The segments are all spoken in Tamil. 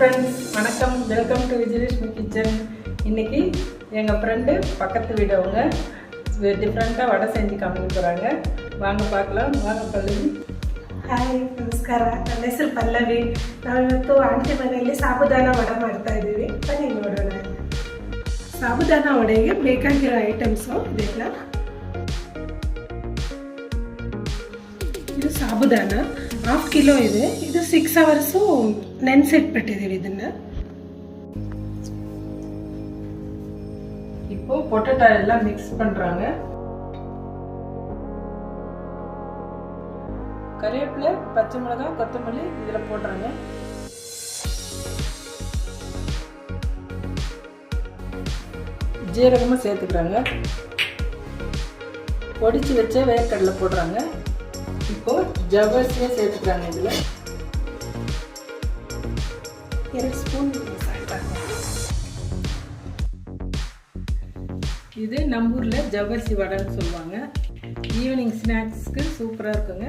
ஃப்ரெண்ட்ஸ், வணக்கம். Welcome to Vijayalakshmi kitchen. இன்னைக்கு எங்கள் ஃப்ரெண்டு பக்கத்து வீடவங்க டிஃப்ரெண்ட்டாக வடை செஞ்சு காமிக்க போகிறாங்க. வாங்க பார்க்கலாம். வாங்க ಪಲ್ಲವಿ. ಹಾಯ್, ನಮಸ್ಕಾರ. ನನ್ನ ಹೆಸರು ಪಲ್ಲವಿ. ನಾವಿವತ್ತು ಆಂಟಿ ಮನೆಯಲ್ಲಿ ಸಾಬುದಾನ ವಡೆ ಮಾಡ್ತಾ ಇದ್ದೀವಿ. ಬನ್ನಿ ನೋಡೋಣ. ಸಾಬುದಾನ ವಡೆಗೆ ಬೇಕಾಗಿರೋ ಐಟಮ್ಸು ಇದೆಲ್ಲ. ಇದು ಸಾಬುದಾನ 1/2 ಕಿಲೋ ಇದೆ. ಇದು 6 ಅವರ್ಸು ನೆನೆಸಿಟ್ಬಿಟ್ಟಿದ್ದೀವಿ ಇದನ್ನು. இப்போ பொட்டேட்டோ எல்லாம் மிக்ஸ் பண்ணுறாங்க. கறிவேப்பிலை, பச்சை மிளகாய், கொத்தமல்லி இதில் போடுறாங்க. ஜீரகமும் சேர்த்துக்கிறாங்க. பொடிச்சு வச்ச வேர்க்கடலை போடுறாங்க. இப்போ ஜவ்வரிசியை சேர்த்துக்கிறாங்க. இதில் 2 ஸ்பூன். இது நம்ம ஊரில் ஜவ்வரிசி வடைன்னு சொல்லுவாங்க. ஈவினிங் ஸ்நாக்ஸ்க்கு சூப்பராக இருக்குங்க.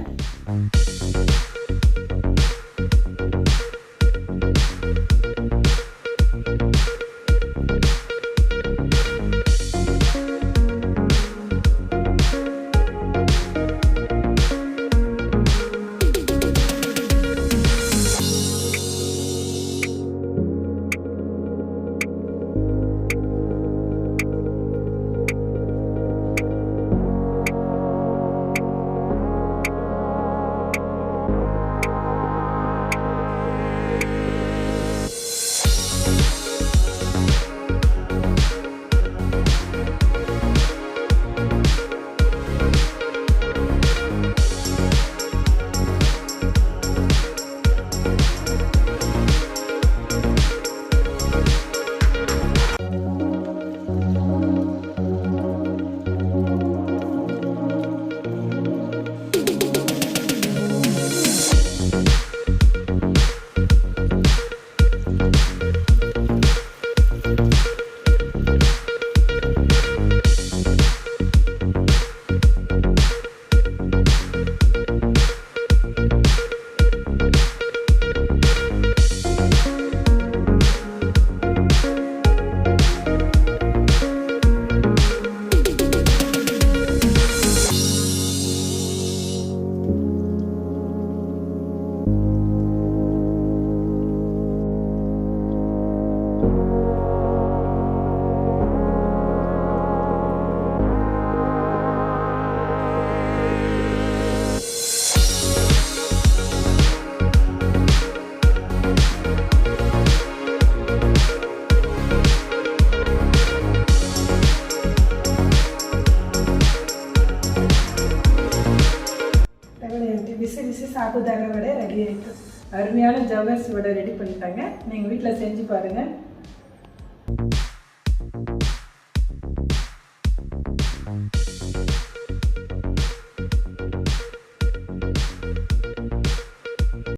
ಬಿಸಿ ಬಿಸಿ ಸಾಬುದಾನ ವಡೆ ರೆಡಿ ಆಯಿತು. அருமையான ஜவ்வரிசி வடை ரெடி பண்ணிட்டாங்க. நீங்கள் வீட்டில் செஞ்சு பாருங்கள்.